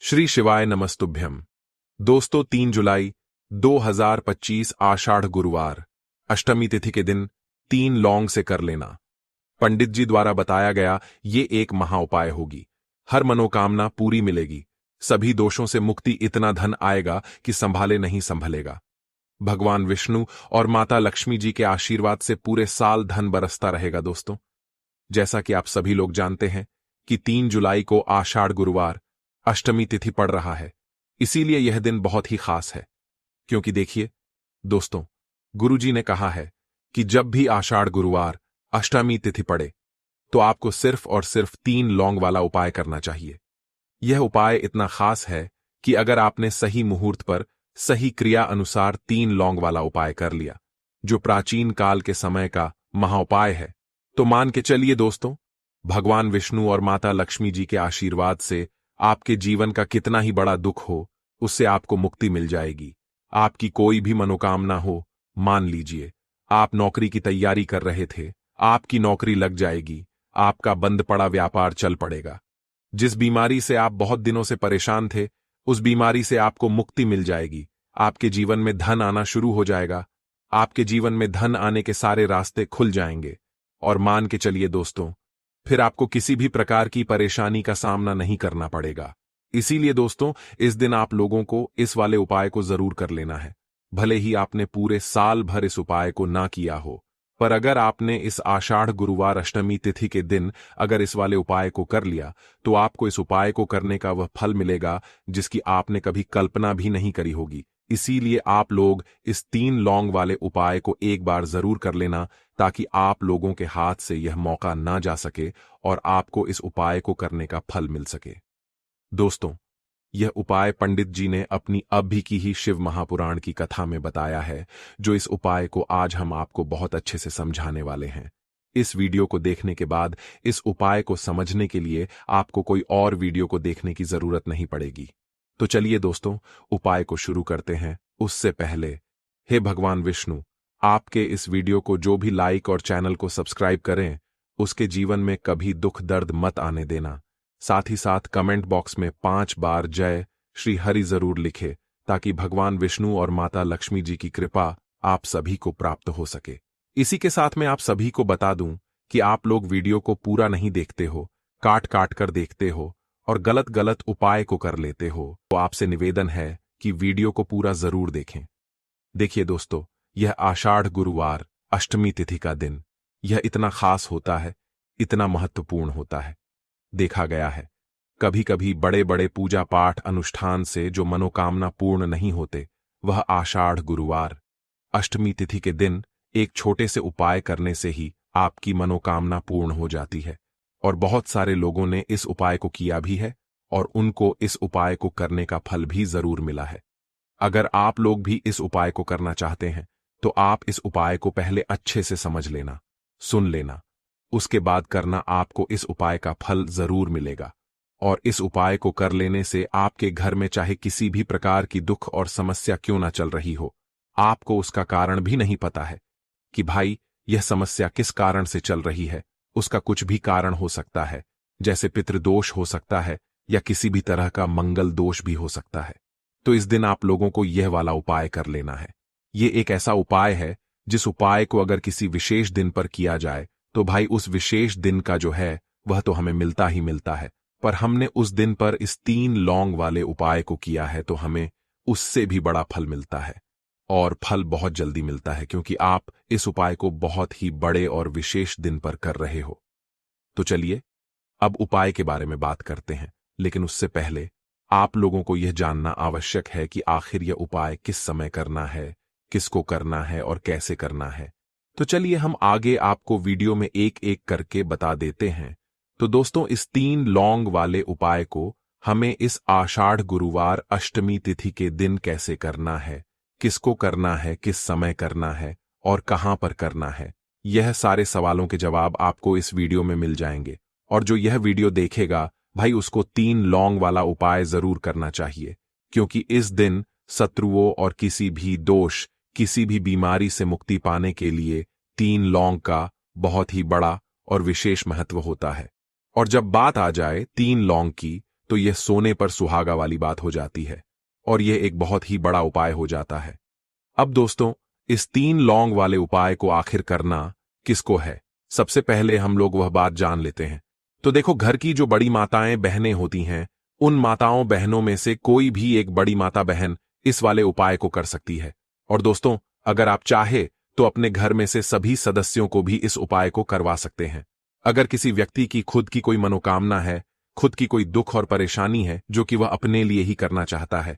श्री शिवाय नमस्तुभ्यम। दोस्तों 3 जुलाई 2025 आषाढ़ गुरुवार अष्टमी तिथि के दिन 3 लौंग से कर लेना। पंडित जी द्वारा बताया गया ये एक महा उपाय होगी। हर मनोकामना पूरी मिलेगी, सभी दोषों से मुक्ति, इतना धन आएगा कि संभाले नहीं संभलेगा। भगवान विष्णु और माता लक्ष्मी जी के आशीर्वाद से पूरे साल धन बरसता रहेगा। दोस्तों, जैसा कि आप सभी लोग जानते हैं कि 3 जुलाई को आषाढ़ गुरुवार अष्टमी तिथि पड़ रहा है, इसीलिए यह दिन बहुत ही खास है। क्योंकि देखिए दोस्तों, गुरुजी ने कहा है कि जब भी आषाढ़ गुरुवार अष्टमी तिथि पड़े तो आपको सिर्फ और सिर्फ 3 लौंग वाला उपाय करना चाहिए। यह उपाय इतना खास है कि अगर आपने सही मुहूर्त पर सही क्रिया अनुसार 3 लौंग वाला उपाय कर लिया, जो प्राचीन काल के समय का महाउपाय है, तो मान के चलिए दोस्तों, भगवान विष्णु और माता लक्ष्मी जी के आशीर्वाद से आपके जीवन का कितना ही बड़ा दुख हो, उससे आपको मुक्ति मिल जाएगी। आपकी कोई भी मनोकामना हो, मान लीजिए आप नौकरी की तैयारी कर रहे थे, आपकी नौकरी लग जाएगी, आपका बंद पड़ा व्यापार चल पड़ेगा। जिस बीमारी से आप बहुत दिनों से परेशान थे, उस बीमारी से आपको मुक्ति मिल जाएगी। आपके जीवन में धन आना शुरू हो जाएगा, आपके जीवन में धन आने के सारे रास्ते खुल जाएंगे। और मान के चलिए दोस्तों, फिर आपको किसी भी प्रकार की परेशानी का सामना नहीं करना पड़ेगा। इसीलिए दोस्तों, इस दिन आप लोगों को इस वाले उपाय को जरूर कर लेना है। भले ही आपने पूरे साल भर इस उपाय को ना किया हो, पर अगर आपने इस आषाढ़ गुरुवार अष्टमी तिथि के दिन अगर इस वाले उपाय को कर लिया, तो आपको इस उपाय को करने का वह फल मिलेगा जिसकी आपने कभी कल्पना भी नहीं करी होगी। इसीलिए आप लोग इस 3 लौंग वाले उपाय को एक बार जरूर कर लेना, ताकि आप लोगों के हाथ से यह मौका ना जा सके और आपको इस उपाय को करने का फल मिल सके। दोस्तों, यह उपाय पंडित जी ने अपनी अभी की ही शिव महापुराण की कथा में बताया है, जो इस उपाय को आज हम आपको बहुत अच्छे से समझाने वाले हैं। इस वीडियो को देखने के बाद इस उपाय को समझने के लिए आपको कोई और वीडियो को देखने की जरूरत नहीं पड़ेगी। तो चलिए दोस्तों, उपाय को शुरू करते हैं। उससे पहले, हे भगवान विष्णु, आपके इस वीडियो को जो भी लाइक और चैनल को सब्सक्राइब करें, उसके जीवन में कभी दुख दर्द मत आने देना। साथ ही साथ कमेंट बॉक्स में 5 बार जय श्री हरि जरूर लिखे, ताकि भगवान विष्णु और माता लक्ष्मी जी की कृपा आप सभी को प्राप्त हो सके। इसी के साथ मैं आप सभी को बता दूं कि आप लोग वीडियो को पूरा नहीं देखते हो, काट काट कर देखते हो और गलत गलत उपाय को कर लेते हो। तो आपसे निवेदन है कि वीडियो को पूरा जरूर देखें। देखिए दोस्तों, यह आषाढ़ गुरुवार अष्टमी तिथि का दिन, यह इतना खास होता है, इतना महत्वपूर्ण होता है। देखा गया है कभी कभी बड़े बड़े पूजा पाठ अनुष्ठान से जो मनोकामना पूर्ण नहीं होते, वह आषाढ़ गुरुवार अष्टमी तिथि के दिन एक छोटे से उपाय करने से ही आपकी मनोकामना पूर्ण हो जाती है। और बहुत सारे लोगों ने इस उपाय को किया भी है और उनको इस उपाय को करने का फल भी जरूर मिला है। अगर आप लोग भी इस उपाय को करना चाहते हैं, तो आप इस उपाय को पहले अच्छे से समझ लेना, सुन लेना, उसके बाद करना। आपको इस उपाय का फल जरूर मिलेगा। और इस उपाय को कर लेने से आपके घर में चाहे किसी भी प्रकार की दुख और समस्या क्यों ना चल रही हो, आपको उसका कारण भी नहीं पता है कि भाई यह समस्या किस कारण से चल रही है। उसका कुछ भी कारण हो सकता है, जैसे पितृदोष हो सकता है या किसी भी तरह का मंगल दोष भी हो सकता है। तो इस दिन आप लोगों को यह वाला उपाय कर लेना है। ये एक ऐसा उपाय है जिस उपाय को अगर किसी विशेष दिन पर किया जाए, तो भाई उस विशेष दिन का जो है वह तो हमें मिलता ही मिलता है। पर हमने उस दिन पर इस 3 लौंग वाले उपाय को किया है, तो हमें उससे भी बड़ा फल मिलता है। और फल बहुत जल्दी मिलता है, क्योंकि आप इस उपाय को बहुत ही बड़े और विशेष दिन पर कर रहे हो। तो चलिए अब उपाय के बारे में बात करते हैं, लेकिन उससे पहले आप लोगों को यह जानना आवश्यक है कि आखिर यह उपाय किस समय करना है, किसको करना है और कैसे करना है। तो चलिए हम आगे आपको वीडियो में एक एक करके बता देते हैं। तो दोस्तों, इस 3 लौंग वाले उपाय को हमें इस आषाढ़ गुरुवार अष्टमी तिथि के दिन कैसे करना है, किसको करना है, किस समय करना है और कहां पर करना है, यह सारे सवालों के जवाब आपको इस वीडियो में मिल जाएंगे। और जो यह वीडियो देखेगा भाई, उसको 3 लौंग वाला उपाय जरूर करना चाहिए, क्योंकि इस दिन शत्रुओं और किसी भी दोष, किसी भी बीमारी से मुक्ति पाने के लिए 3 लौंग का बहुत ही बड़ा और विशेष महत्व होता है। और जब बात आ जाए 3 लौंग की, तो यह सोने पर सुहागा वाली बात हो जाती है और यह एक बहुत ही बड़ा उपाय हो जाता है। अब दोस्तों, इस 3 लौंग वाले उपाय को आखिर करना किसको है, सबसे पहले हम लोग वह बात जान लेते हैं। तो देखो, घर की जो बड़ी माताएं बहनें होती हैं, उन माताओं बहनों में से कोई भी एक बड़ी माता बहन इस वाले उपाय को कर सकती है। और दोस्तों, अगर आप चाहे तो अपने घर में से सभी सदस्यों को भी इस उपाय को करवा सकते हैं। अगर किसी व्यक्ति की खुद की कोई मनोकामना है, खुद की कोई दुख और परेशानी है जो कि वह अपने लिए ही करना चाहता है,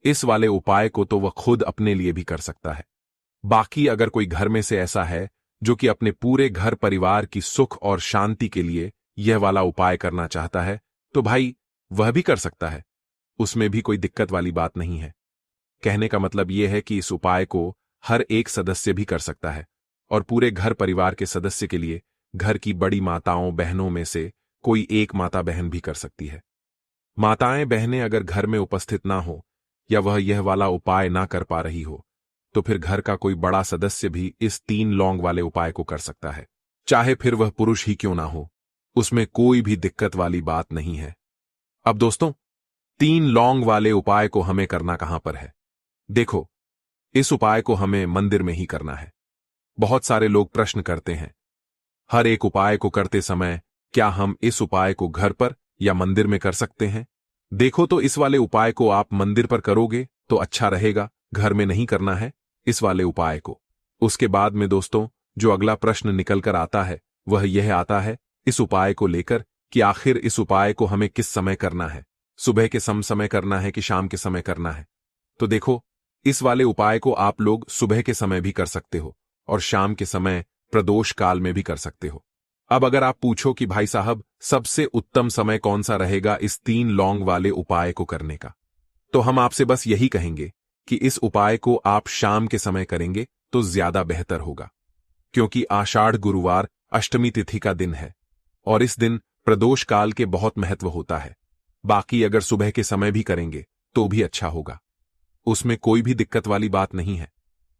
इस वाले उपाय को तो वह खुद अपने लिए भी कर सकता है। बाकी अगर कोई घर में से ऐसा है जो कि अपने पूरे घर परिवार की सुख और शांति के लिए यह वाला उपाय करना चाहता है, तो भाई वह भी कर सकता है, उसमें भी कोई दिक्कत वाली बात नहीं है। कहने का मतलब यह है कि इस उपाय को हर एक सदस्य भी कर सकता है और पूरे घर परिवार के सदस्य के लिए घर की बड़ी माताओं बहनों में से कोई एक माता बहन भी कर सकती है। माताएं बहनें अगर घर में उपस्थित ना हो या वह यह वाला उपाय ना कर पा रही हो, तो फिर घर का कोई बड़ा सदस्य भी इस 3 लौंग वाले उपाय को कर सकता है, चाहे फिर वह पुरुष ही क्यों ना हो, उसमें कोई भी दिक्कत वाली बात नहीं है। अब दोस्तों, 3 लौंग वाले उपाय को हमें करना कहां पर है? देखो, इस उपाय को हमें मंदिर में ही करना है। बहुत सारे लोग प्रश्न करते हैं, हर एक उपाय को करते समय क्या हम इस उपाय को घर पर या मंदिर में कर सकते हैं? देखो, तो इस वाले उपाय को आप मंदिर पर करोगे तो अच्छा रहेगा, घर में नहीं करना है इस वाले उपाय को। उसके बाद में दोस्तों, जो अगला प्रश्न निकल कर आता है वह यह आता है इस उपाय को लेकर कि आखिर इस उपाय को हमें किस समय करना है, सुबह के समय करना है कि शाम के समय करना है? तो देखो, इस वाले उपाय को आप लोग सुबह के समय भी कर सकते हो और शाम के समय प्रदोष काल में भी कर सकते हो। अब अगर आप पूछो कि भाई साहब, सबसे उत्तम समय कौन सा रहेगा इस 3 लौंग वाले उपाय को करने का, तो हम आपसे बस यही कहेंगे कि इस उपाय को आप शाम के समय करेंगे तो ज्यादा बेहतर होगा, क्योंकि आषाढ़ गुरुवार अष्टमी तिथि का दिन है और इस दिन प्रदोष काल के बहुत महत्व होता है। बाकी अगर सुबह के समय भी करेंगे तो भी अच्छा होगा, उसमें कोई भी दिक्कत वाली बात नहीं है।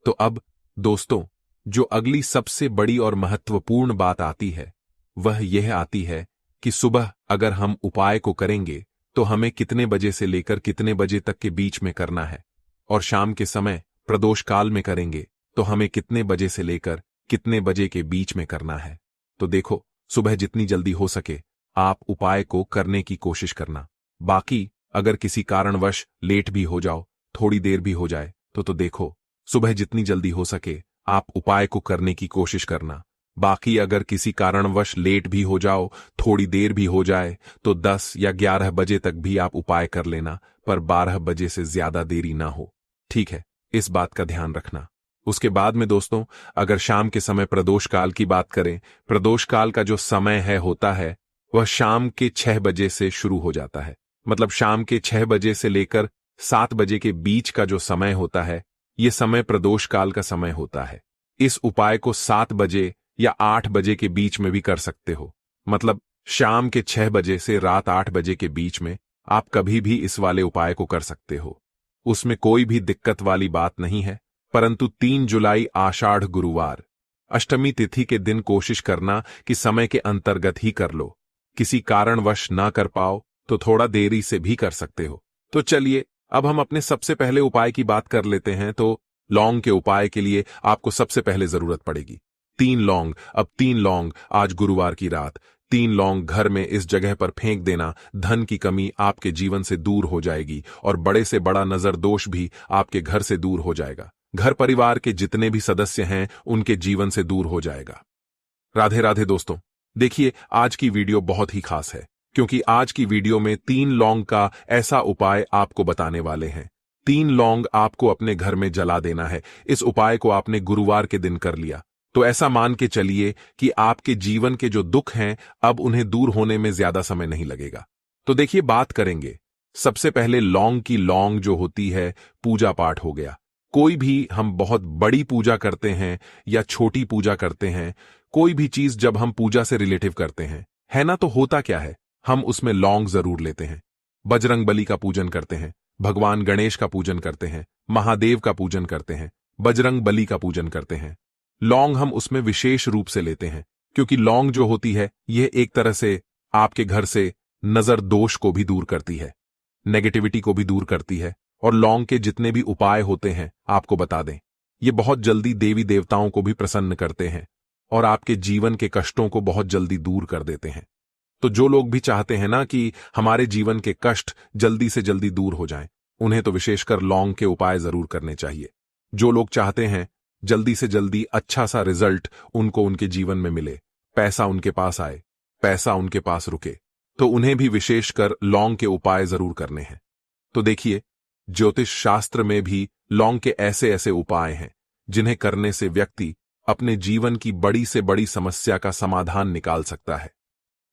तो अब दोस्तों, जो अगली सबसे बड़ी और महत्वपूर्ण बात आती है वह यह आती है कि सुबह अगर हम उपाय को करेंगे तो हमें कितने बजे से लेकर कितने बजे तक के बीच में करना है, और शाम के समय प्रदोष काल में करेंगे तो हमें कितने बजे से लेकर कितने बजे के बीच में करना है। तो देखो, सुबह जितनी जल्दी हो सके आप उपाय को करने की कोशिश करना। बाकी अगर किसी कारणवश लेट भी हो जाओ, थोड़ी देर भी हो जाए, तो देखो, सुबह जितनी जल्दी हो सके आप उपाय को करने की कोशिश करना। बाकी अगर किसी कारणवश लेट भी हो जाओ, थोड़ी देर भी हो जाए, तो 10 या 11 बजे तक भी आप उपाय कर लेना, पर 12 बजे से ज्यादा देरी ना हो, ठीक है? इस बात का ध्यान रखना। उसके बाद में दोस्तों, अगर शाम के समय प्रदोष काल की बात करें, प्रदोष काल का जो समय है होता है वह शाम के 6 बजे से शुरू हो जाता है। मतलब शाम के 6 बजे से लेकर 7 बजे के बीच का जो समय होता है, यह समय प्रदोष काल का समय होता है। इस उपाय को 7 बजे या 8 बजे के बीच में भी कर सकते हो। मतलब शाम के 6 बजे से रात 8 बजे के बीच में आप कभी भी इस वाले उपाय को कर सकते हो, उसमें कोई भी दिक्कत वाली बात नहीं है। परंतु 3 जुलाई आषाढ़ गुरुवार अष्टमी तिथि के दिन कोशिश करना कि समय के अंतर्गत ही कर लो। किसी कारणवश ना कर पाओ तो थोड़ा देरी से भी कर सकते हो। तो चलिए, अब हम अपने सबसे पहले उपाय की बात कर लेते हैं। तो लौंग के उपाय के लिए आपको सबसे पहले जरूरत पड़ेगी 3 लौंग। अब 3 लौंग आज गुरुवार की रात 3 लौंग घर में इस जगह पर फेंक देना, धन की कमी आपके जीवन से दूर हो जाएगी और बड़े से बड़ा नजर दोष भी आपके घर से दूर हो जाएगा। घर परिवार के जितने भी सदस्य हैं उनके जीवन से दूर हो जाएगा। राधे राधे दोस्तों। देखिए, आज की वीडियो बहुत ही खास है, क्योंकि आज की वीडियो में 3 लौंग का ऐसा उपाय आपको बताने वाले हैं। 3 लौंग आपको अपने घर में जला देना है। इस उपाय को आपने गुरुवार के दिन कर लिया तो ऐसा मान के चलिए कि आपके जीवन के जो दुख हैं अब उन्हें दूर होने में ज्यादा समय नहीं लगेगा। तो देखिए, बात करेंगे सबसे पहले लौंग की। लौंग जो होती है पूजा पाठ हो गया। कोई भी हम बहुत बड़ी पूजा करते हैं या छोटी पूजा करते हैं, कोई भी चीज जब हम पूजा से रिलेटिव करते हैं, है ना, तो होता क्या है, हम उसमें लौंग जरूर लेते हैं। बजरंग बली का पूजन करते हैं, भगवान गणेश का पूजन करते हैं, महादेव का पूजन करते हैं, बजरंग बली का पूजन करते हैं। लौंग हम उसमें विशेष रूप से लेते हैं, क्योंकि लौंग जो होती है यह एक तरह से आपके घर से नजर दोष को भी दूर करती है, नेगेटिविटी को भी दूर करती है, और लौंग के जितने भी उपाय होते हैं आपको बता दें, ये बहुत जल्दी देवी देवताओं को भी प्रसन्न करते हैं और आपके जीवन के कष्टों को बहुत जल्दी दूर कर देते हैं। तो जो लोग भी चाहते हैं ना कि हमारे जीवन के कष्ट जल्दी से जल्दी दूर हो जाएं, उन्हें तो विशेषकर लौंग के उपाय जरूर करने चाहिए। जो लोग चाहते हैं जल्दी से जल्दी अच्छा सा रिजल्ट उनको उनके जीवन में मिले, पैसा उनके पास आए, पैसा उनके पास रुके, तो उन्हें भी विशेषकर लौंग के उपाय जरूर करने हैं। तो देखिए, ज्योतिष शास्त्र में भी लौंग के ऐसे ऐसे उपाय हैं जिन्हें करने से व्यक्ति अपने जीवन की बड़ी से बड़ी समस्या का समाधान निकाल सकता है।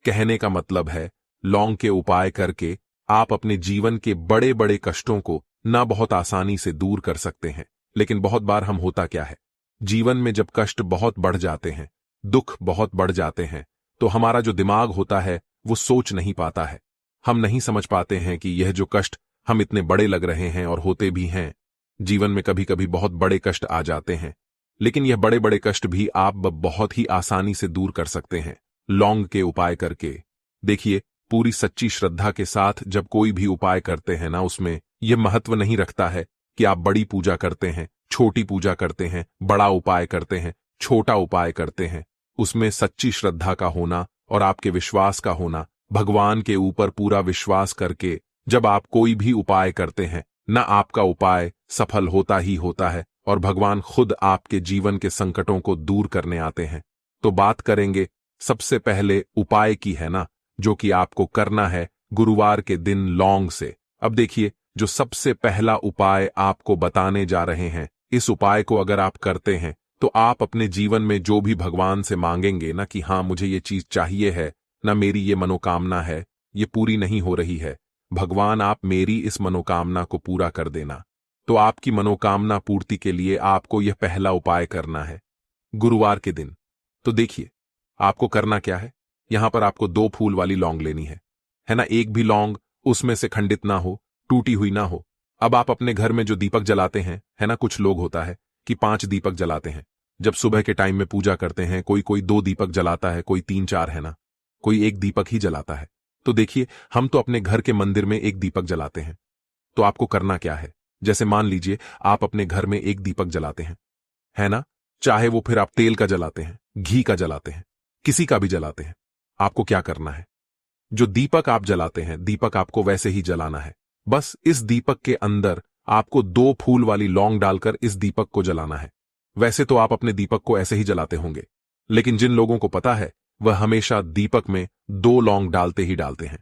कहने का मतलब है, लौंग के उपाय करके आप अपने जीवन के बड़े बड़े कष्टों को ना बहुत आसानी से दूर कर सकते हैं। लेकिन बहुत बार हम होता क्या है, जीवन में जब कष्ट बहुत बढ़ जाते हैं, दुख बहुत बढ़ जाते हैं, तो हमारा जो दिमाग होता है वो सोच नहीं पाता है। हम नहीं समझ पाते हैं कि यह जो कष्ट हम इतने बड़े लग रहे हैं और होते भी हैं। जीवन में कभी कभी बहुत बड़े कष्ट आ जाते हैं, लेकिन यह बड़े बड़े कष्ट भी आप बहुत ही आसानी से दूर कर सकते हैं लौंग के उपाय करके। देखिए, पूरी सच्ची श्रद्धा के साथ जब कोई भी उपाय करते हैं ना, उसमें यह महत्व नहीं रखता है कि आप बड़ी पूजा करते हैं, छोटी पूजा करते हैं, बड़ा उपाय करते हैं, छोटा उपाय करते हैं। उसमें सच्ची श्रद्धा का होना और आपके विश्वास का होना, भगवान के ऊपर पूरा विश्वास करके जब आप कोई भी उपाय करते हैं ना, आपका उपाय सफल होता ही होता है और भगवान खुद आपके जीवन के संकटों को दूर करने आते हैं। तो बात करेंगे सबसे पहले उपाय की, है ना, जो कि आपको करना है गुरुवार के दिन लौंग से। अब देखिए, जो सबसे पहला उपाय आपको बताने जा रहे हैं, इस उपाय को अगर आप करते हैं तो आप अपने जीवन में जो भी भगवान से मांगेंगे ना कि हाँ मुझे ये चीज चाहिए है ना, मेरी ये मनोकामना है, ये पूरी नहीं हो रही है, भगवान आप मेरी इस मनोकामना को पूरा कर देना। तो आपकी मनोकामना पूर्ति के लिए आपको यह पहला उपाय करना है गुरुवार के दिन। तो देखिए, आपको करना क्या है, यहां पर आपको 2 फूल वाली लौंग लेनी है ना। एक भी लौंग उसमें से खंडित ना हो, टूटी हुई ना हो। अब आप अपने घर में जो दीपक जलाते हैं, है ना, कुछ लोग होता है कि 5 दीपक जलाते हैं जब सुबह के टाइम में पूजा करते हैं, कोई 2 दीपक जलाता है, कोई 3-4, है ना, कोई 1 दीपक ही जलाता है। तो देखिए, हम तो अपने घर के मंदिर में 1 दीपक जलाते हैं। तो आपको करना क्या है, जैसे मान लीजिए आप अपने घर में 1 दीपक जलाते हैं, है ना, चाहे वो फिर आप तेल का जलाते हैं, घी का जलाते हैं, किसी का भी जलाते हैं, आपको क्या करना है, जो दीपक आप जलाते हैं, दीपक आपको वैसे ही जलाना है। बस इस दीपक के अंदर आपको 2 फूल वाली लौंग डालकर इस दीपक को जलाना है। वैसे तो आप अपने दीपक को ऐसे ही जलाते होंगे, लेकिन जिन लोगों को पता है वह हमेशा दीपक में 2 लौंग डालते ही डालते हैं।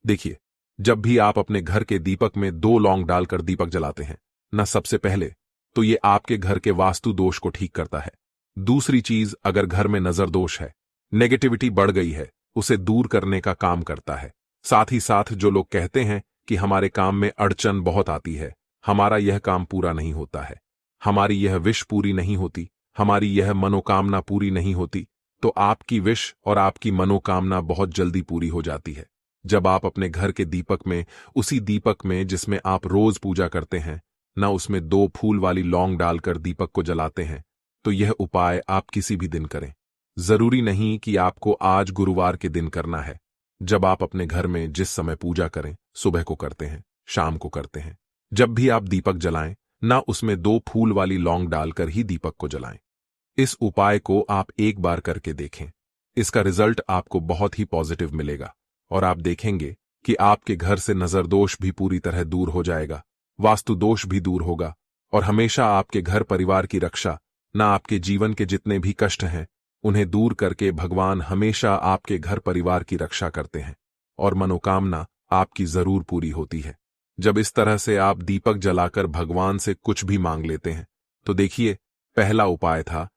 देखिए, जब भी आप अपने घर के दीपक में 2 लौंग डालकर दीपक जलाते हैं ना, सबसे पहले तो ये आपके घर के वास्तु दोष को ठीक करता है। दूसरी चीज, अगर घर में नजर दोष है, नेगेटिविटी बढ़ गई है, उसे दूर करने का काम करता है। साथ ही साथ जो लोग कहते हैं कि हमारे काम में अड़चन बहुत आती है, हमारा यह काम पूरा नहीं होता है, हमारी यह विश पूरी नहीं होती, हमारी यह मनोकामना पूरी नहीं होती, तो आपकी विश और आपकी मनोकामना बहुत जल्दी पूरी हो जाती है जब आप अपने घर के दीपक में, उसी दीपक में जिसमें आप रोज पूजा करते हैं ना, उसमें 2 फूल वाली लौंग डालकर दीपक को जलाते हैं। तो यह उपाय आप किसी भी दिन करें, जरूरी नहीं कि आपको आज गुरुवार के दिन करना है। जब आप अपने घर में जिस समय पूजा करें, सुबह को करते हैं, शाम को करते हैं, जब भी आप दीपक जलाएं ना, उसमें 2 फूल वाली लौंग डालकर ही दीपक को जलाएं। इस उपाय को आप एक बार करके देखें, इसका रिजल्ट आपको बहुत ही पॉजिटिव मिलेगा और आप देखेंगे कि आपके घर से नजर दोष भी पूरी तरह दूर हो जाएगा, वास्तु दोष भी दूर होगा और हमेशा आपके घर परिवार की रक्षा, ना आपके जीवन के जितने भी कष्ट हैं उन्हें दूर करके भगवान हमेशा आपके घर परिवार की रक्षा करते हैं और मनोकामना आपकी जरूर पूरी होती है। जब इस तरह से आप दीपक जलाकर भगवान से कुछ भी मांग लेते हैं, तो देखिए, पहला उपाय था